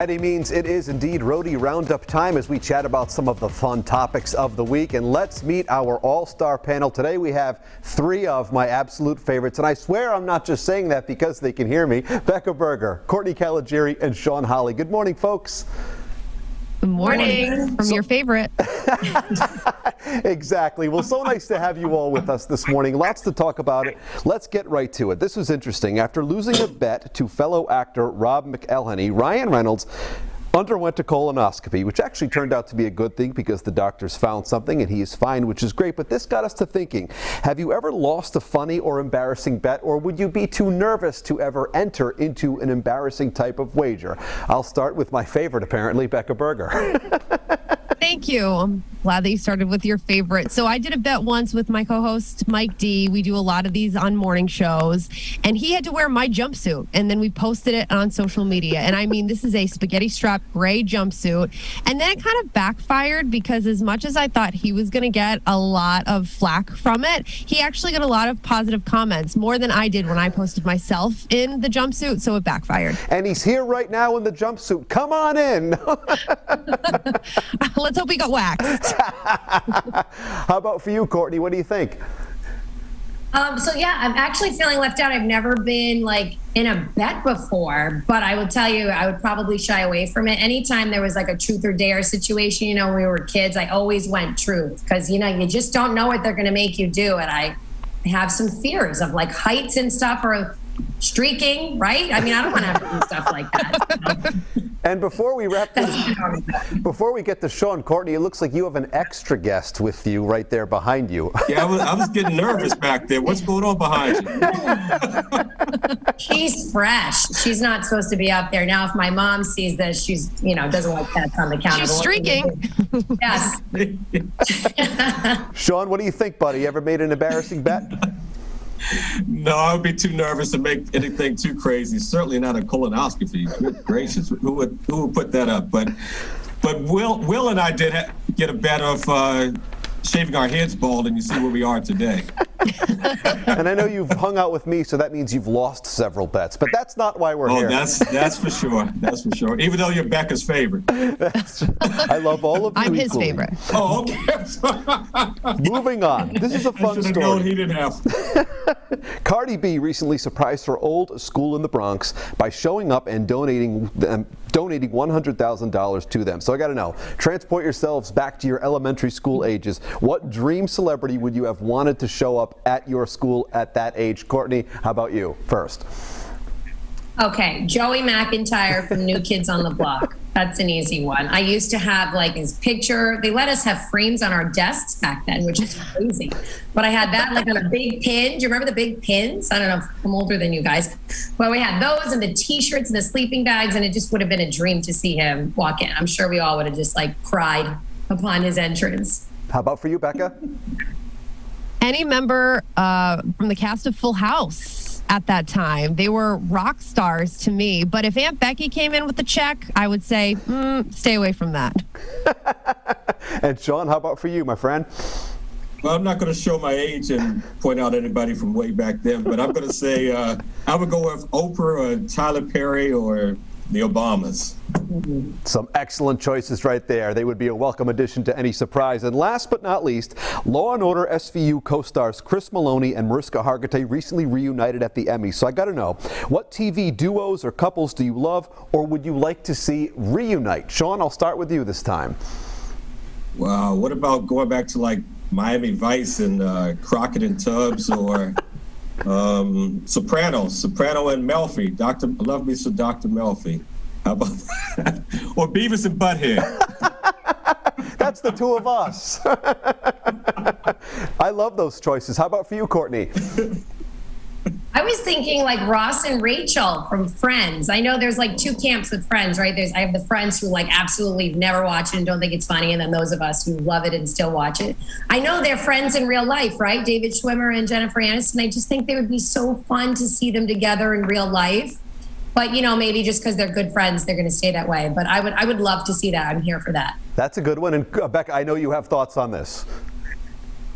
Any means it is indeed Roadie Roundup time as we chat about some of the fun topics of the week. And let's meet our all-star panel. Today we have three of my absolute favorites. And I swear I'm not just saying that because they can hear me. Becca Berger, Courtney Caligiuri, and Sean Holley. Good morning, folks. Good morning from your favorite. Exactly. Well, so nice to have you all with us this morning. Lots to talk about it. Let's get right to it. This was interesting. After losing a bet to fellow actor Rob McElhenney, Ryan Reynolds underwent a colonoscopy, which actually turned out to be a good thing because the doctors found something and he is fine, which is great. But this got us to thinking, have you ever lost a funny or embarrassing bet, or would you be too nervous to ever enter into an embarrassing type of wager? I'll start with my favorite, apparently, Becca Berger. Thank you. I'm glad that you started with your favorite. So I did a bet once with my co-host, Mike D. We do a lot of these on morning shows, and he had to wear my jumpsuit, and then we posted it on social media. And I mean, this is a spaghetti strap gray jumpsuit. And then it kind of backfired because as much as I thought he was going to get a lot of flack from it, he actually got a lot of positive comments, more than I did when I posted myself in the jumpsuit, so it backfired. And he's here right now in the jumpsuit. Come on in. Let's hope he got waxed. How about for you, Courtney? What do you think? So yeah, I'm actually feeling left out. I've never been like in a bet before, but I will tell you, I would probably shy away from it. Anytime there was like a truth or dare situation, when we were kids, I always went truth because, you just don't know what they're going to make you do. And I have some fears of like heights and stuff or streaking, right? I mean, I don't want to have to do stuff like that. And before we wrap this, before we get to Sean, Courtney, it looks like you have an extra guest with you right there behind you. Yeah, I was getting nervous back there. What's going on behind you? She's fresh. She's not supposed to be up there. Now, if my mom sees this, she's, doesn't like pets on the counter. She's streaking. Yes. Sean, what do you think, buddy? You ever made an embarrassing bet? No, I would be too nervous to make anything too crazy. Certainly not a colonoscopy. Good gracious, who would put that up? But Will and I did get a bet of shaving our heads bald, and you see where we are today. And I know you've hung out with me, so that means you've lost several bets. But that's not why we're here. That's for sure. That's for sure. Even though you're Becca's favorite. I love all of you I'm his equally. favorite. Oh, okay. Moving on. This is a fun story. Known he didn't have. Cardi B recently surprised her old school in the Bronx by showing up and donating $100,000 to them. So I got to know, transport yourselves back to your elementary school ages. What dream celebrity would you have wanted to show up at your school at that age? Courtney, how about you first? Okay, Joey McIntyre from New Kids on the Block. That's an easy one. I used to have like his picture. They let us have frames on our desks back then, which is crazy. But I had that like on a big pin. Do you remember the big pins? I don't know if I'm older than you guys. Well, we had those and the T-shirts and the sleeping bags, and it just would have been a dream to see him walk in. I'm sure we all would have just like cried upon his entrance. How about for you, Becca? Any member from the cast of Full House at that time. They were rock stars to me. But if Aunt Becky came in with the check, I would say, stay away from that. And Sean, how about for you, my friend? Well, I'm not going to show my age and point out anybody from way back then, but I'm going to say I would go with Oprah or Tyler Perry or the Obamas. Some excellent choices right there. They would be a welcome addition to any surprise. And last but not least, Law & Order SVU co-stars Chris Maloney and Mariska Hargitay recently reunited at the Emmys. So I got to know, what TV duos or couples do you love or would you like to see reunite? Sean, I'll start with you this time. Wow, what about going back to like Miami Vice and Crockett and Tubbs or Soprano and Melfi. Love me some Dr. Melfi. How about that? Or Beavis and Butthead. That's the two of us. I love those choices. How about for you, Courtney? I was thinking like Ross and Rachel from Friends. I know there's like two camps with Friends, right? I have the friends who like absolutely never watch it and don't think it's funny, and then those of us who love it and still watch it. I know they're friends in real life, right? David Schwimmer and Jennifer Aniston. I just think they would be so fun to see them together in real life. But maybe just because they're good friends, they're going to stay that way. But I would love to see that. I'm here for that. That's a good one. And Becca, I know you have thoughts on this.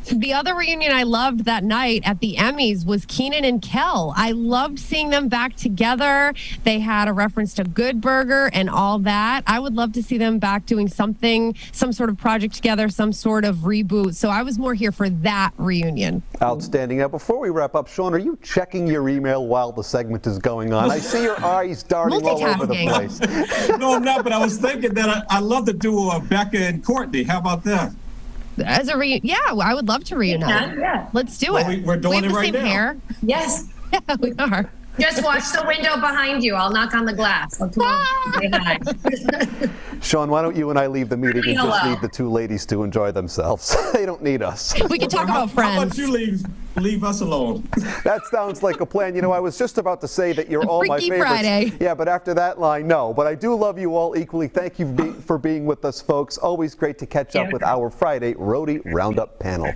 The other reunion I loved that night at the Emmys was Keenan and Kel. I loved seeing them back together. They had a reference to Good Burger and all that. I would love to see them back doing something, some sort of project together, some sort of reboot. So I was more here for that reunion. Outstanding. Now, before we wrap up, Sean, are you checking your email while the segment is going on? I see your eyes darting all over the place. No, I'm not, but I was thinking that I love the duo of Becca and Courtney. How about that? As a yeah, I would love to reunite. Yeah. Let's do Well, it. we're doing we have it the right same now. hair. Yes. Yeah, we are. Just watch the window behind you. I'll knock on the glass. I'll come over and say hi. Sean, why don't you and I leave the meeting and just Hello. leave the two ladies to enjoy themselves? They don't need us. We can talk about How about friends. you leave us alone? That sounds like a plan. You know, I was just about to say that you're all my Freaky favorites. Friday. Yeah, but after that line, no. But I do love you all equally. Thank you for being with us, folks. Always great to catch up with our Friday Roadie Roundup panel.